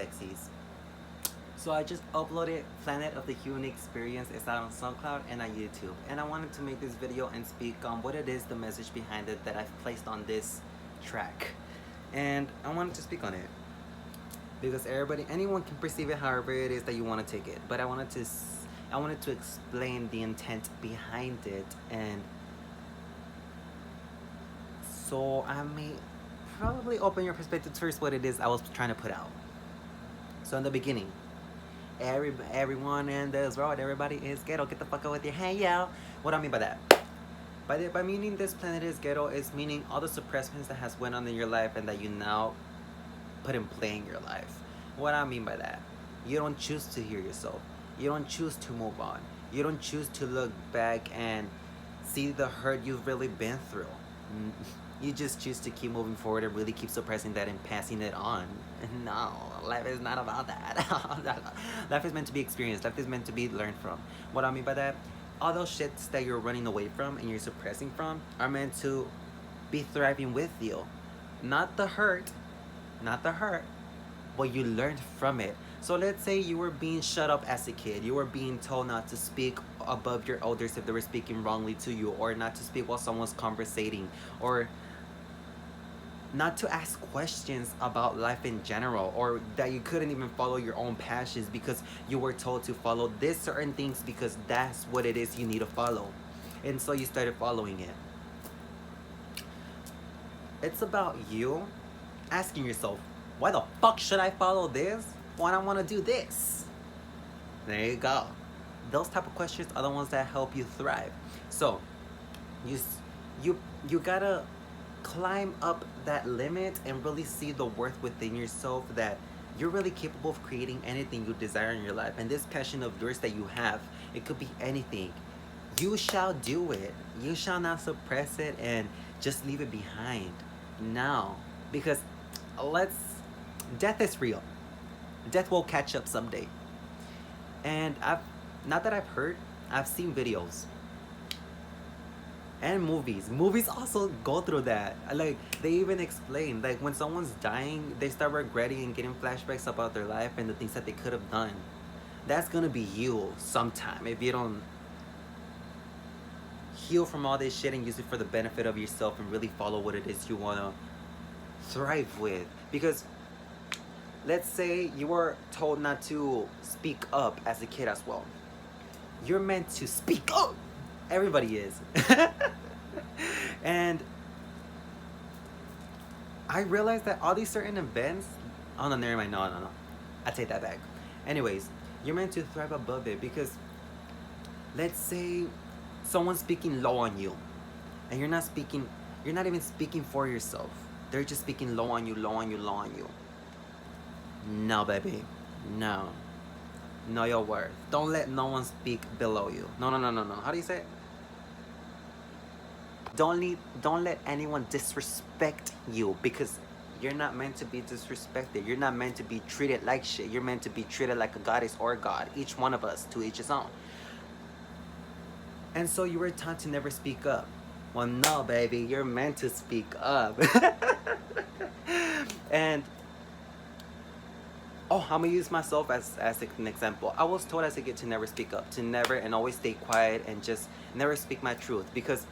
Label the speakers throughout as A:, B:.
A: Alexi's. So I just uploaded Planet of the Human Experience. It's out on SoundCloud and on YouTube. And I wanted to make this video and speak on what it is, the message behind it that I've placed on this track. And I wanted to speak on it because anyone can perceive it however it is that you want to take it. But I wanted to explain the intent behind it, and so I may probably open your perspective towards what it is I was trying to put out. So in the beginning, everyone in this world, everybody is ghetto. Get the fuck out with your hand, yo. What I mean by that? By meaning this planet is ghetto, is meaning all the suppressments that has went on in your life and that you now put in play in your life. What I mean by that? You don't choose to hear yourself. You don't choose to move on. You don't choose to look back and see the hurt you've really been through. You just choose to keep moving forward and really keep suppressing that and passing it on. No, life is not about that. Life is meant to be experienced. Life is meant to be learned from. What I mean by that? All those shits that you're running away from and you're suppressing from are meant to be thriving with you. Not the hurt, but you learned from it. So let's say you were being shut up as a kid. You were being told not to speak above your elders if they were speaking wrongly to you, or not to speak while someone's conversating, or not to ask questions about life in general, or that you couldn't even follow your own passions because you were told to follow this certain things because that's what it is you need to follow. And so you started following it. It's about you asking yourself, why the fuck should I follow this when I want to do this? There you go. Those type of questions are the ones that help you thrive. So you gotta climb up that limit and really see the worth within yourself, that you're really capable of creating anything you desire in your life. And this passion of yours that you have, it could be anything. You shall do it. You shall not suppress it and just leave it behind now, because death is real. Death will catch up someday. And I've seen videos and movies also go through that. Like, they even explain, like, when someone's dying, they start regretting and getting flashbacks about their life and the things that they could have done. That's gonna be you sometime if you don't heal from all this shit and use it for the benefit of yourself and really follow what it is you want to thrive with. Because let's say you were told not to speak up as a kid as well. You're meant to speak up. Everybody is. And I realized that all these certain events, oh no, never mind, no, I take that back. Anyways, you're meant to thrive above it, because let's say someone's speaking low on you and you're not even speaking for yourself. They're just speaking low on you. No, baby, no. Know your worth. Don't let no one speak below you. No. How do you say it? Don't let anyone disrespect you, because you're not meant to be disrespected. You're not meant to be treated like shit. You're meant to be treated like a goddess or a god. Each one of us, to each his own. And so you were taught to never speak up. Well, no, baby, you're meant to speak up. And I'm gonna use myself as an example. I was told as a kid to never speak up, to never, and always stay quiet and just never speak my truth, because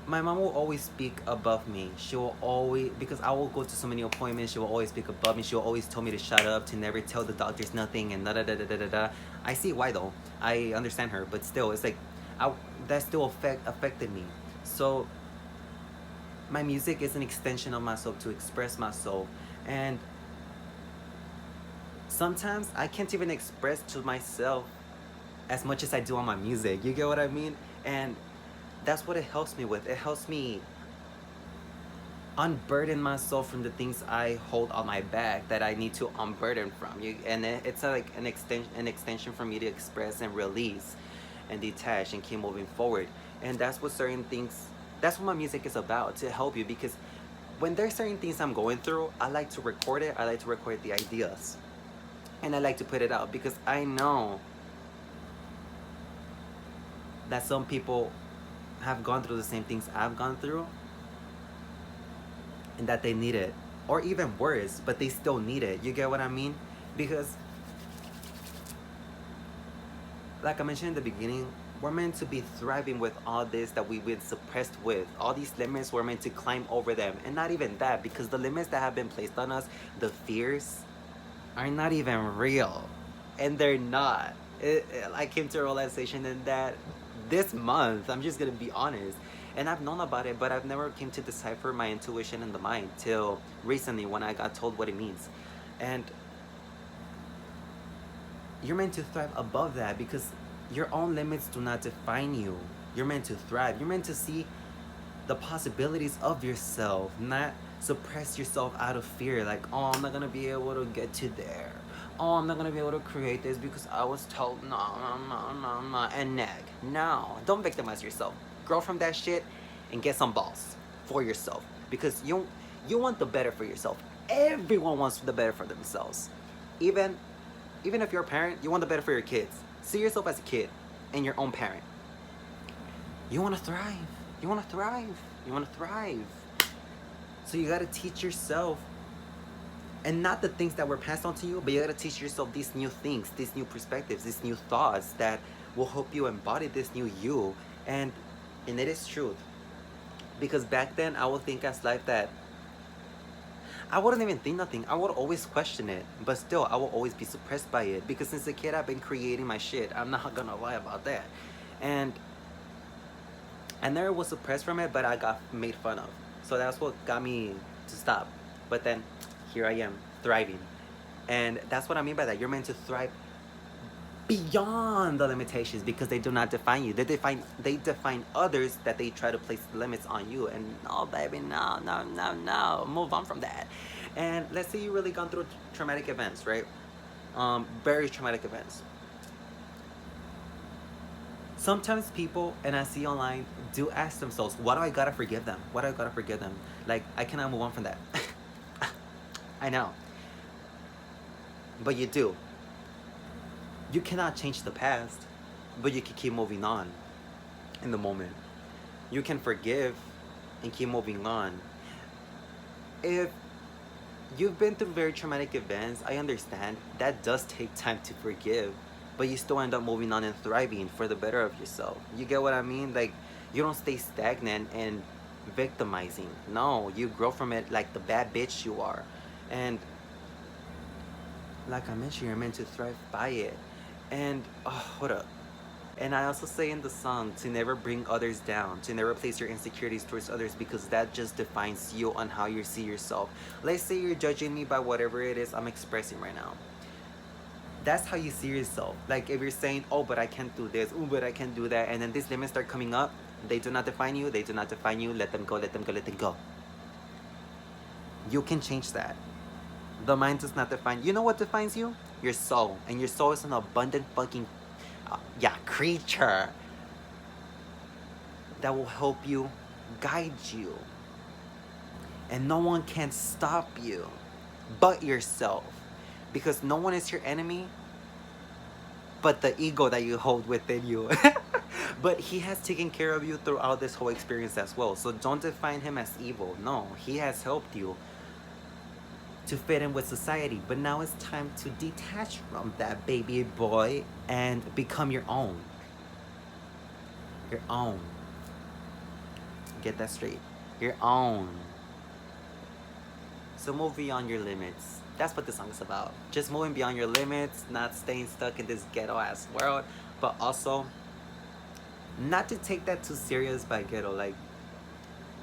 A: my mom will always speak above me. She will always, because I will go to so many appointments, she will always speak above me. She will always tell me to shut up, to never tell the doctors nothing, and da. I see why though. I understand her, but still, it's like, that still affected me. So my music is an extension of myself to express myself. And sometimes I can't even express to myself as much as I do on my music. You get what I mean? And that's what it helps me with. It helps me unburden myself from the things I hold on my back that I need to unburden from. And it's like an extension for me to express and release and detach and keep moving forward. And that's what my music is about, to help you. Because when there's certain things I'm going through, I like to record it. I like to record the ideas. And I like to put it out, because I know that some people have gone through the same things I've gone through, and that they need it. or even worse, but they still need it. You get what I mean? Because, like I mentioned in the beginning, we're meant to be thriving with all this that we've been suppressed with. All these limits, we're meant to climb over them. And not even that, because the limits that have been placed on us, the fears, are not even real. And they're not. I came to a realization in that this month, I'm just gonna be honest. And I've known about it, but I've never came to decipher my intuition in the mind till recently when I got told what it means. And you're meant to thrive above that because your own limits do not define you. You're meant to thrive. You're meant to see the possibilities of yourself, not suppress yourself out of fear. Like, oh, I'm not gonna be able to get to there. Oh, I'm not gonna be able to create this because I was told no, and nag. No, don't victimize yourself. Grow from that shit and get some balls for yourself because you want the better for yourself. Everyone wants the better for themselves. Even if you're a parent, you want the better for your kids. See yourself as a kid and your own parent. You want to thrive. You want to thrive. You want to thrive. So you got to teach yourself, and not the things that were passed on to you, but you got to teach yourself these new things, these new perspectives, these new thoughts that will help you embody this new you. And it is truth. Because back then, I would think as life that I wouldn't even think nothing. I would always question it. But still, I will always be suppressed by it. Because since a kid, I've been creating my shit. I'm not gonna lie about that. And I never was suppressed from it, but I got made fun of. So that's what got me to stop. But then, here I am, thriving. And that's what I mean by that. You're meant to thrive beyond the limitations because they do not define you. They define others that they try to place limits on you. And no, baby, no. Move on from that. And let's say you really gone through traumatic events, right? Very traumatic events. Sometimes people, and I see online, do ask themselves, why do I gotta forgive them? Why do I gotta forgive them? Like, I cannot move on from that. I know. But you do. You cannot change the past, but you can keep moving on in the moment. You can forgive and keep moving on. If you've been through very traumatic events, I understand that does take time to forgive, but you still end up moving on and thriving for the better of yourself. You get what I mean? Like, you don't stay stagnant and victimizing. No, you grow from it like the bad bitch you are. And like I mentioned, you're meant to thrive by it. And, oh, hold up. And I also say in the song to never bring others down, to never place your insecurities towards others because that just defines you on how you see yourself. Let's say you're judging me by whatever it is I'm expressing right now. That's how you see yourself. Like if you're saying, oh, but I can't do this, oh, but I can't do that, and then these limits start coming up, they do not define you, they do not define you, let them go, let them go, let them go. You can change that. The mind does not define you. You know what defines you? Your soul. And your soul is an abundant fucking creature that will help you, guide you. And no one can stop you but yourself. Because no one is your enemy but the ego that you hold within you. But he has taken care of you throughout this whole experience as well. So don't define him as evil. No, he has helped you to fit in with society. But now it's time to detach from that, baby boy, and become your own. Your own. Get that straight. Your own. So move beyond your limits. That's what this song is about. Just moving beyond your limits, not staying stuck in this ghetto ass world, but also not to take that too serious by ghetto. Like,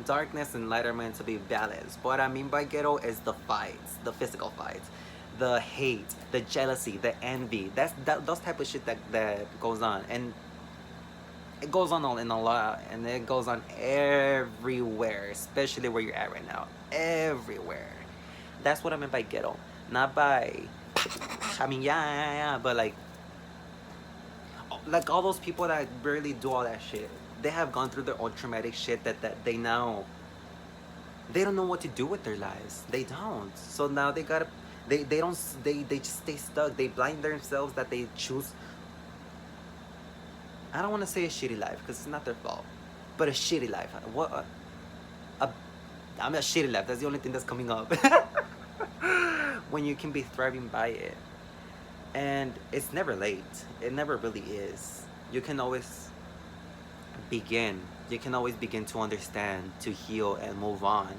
A: darkness and light are meant to be balanced. What I mean by ghetto is the fights, the physical fights, the hate, the jealousy, the envy. Those type of shit that goes on, and it goes on in a lot, and it goes on everywhere, especially where you're at right now. Everywhere. That's what I meant by ghetto, not by. I mean, yeah, but like all those people that really do all that shit. They have gone through their own traumatic shit that they now, they don't know what to do with their lives. They don't. So now they just stay stuck. They blind themselves that they choose. I don't want to say a shitty life because it's not their fault, but a shitty life. I'm a shitty life. That's the only thing that's coming up. when you can be thriving by it. And it's never late. It never really is. You can always begin. You can always begin to understand, to heal, and move on.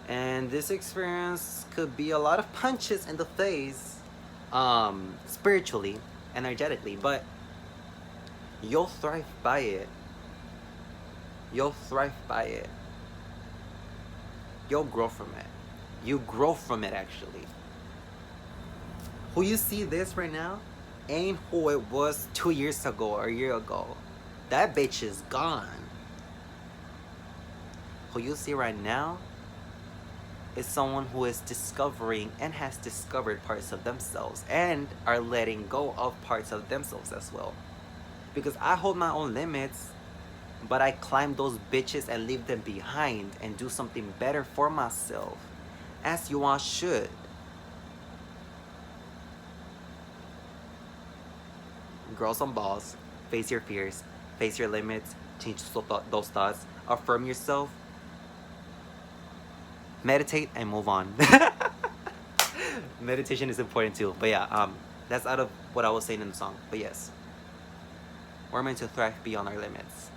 A: And this experience could be a lot of punches in the face, spiritually, energetically, but you'll thrive by it. You'll thrive by it. You'll grow from it. You grow from it, actually. Who you see this right now ain't who it was 2 years ago or a year ago. That bitch is gone. Who you see right now is someone who is discovering and has discovered parts of themselves and are letting go of parts of themselves as well. Because I hold my own limits, but I climb those bitches and leave them behind and do something better for myself, as you all should. Grow some balls, face your fears, face your limits, change those thoughts, affirm yourself, meditate, and move on. Meditation is important too, but yeah, that's out of what I was saying in the song. But yes, we're meant to thrive beyond our limits.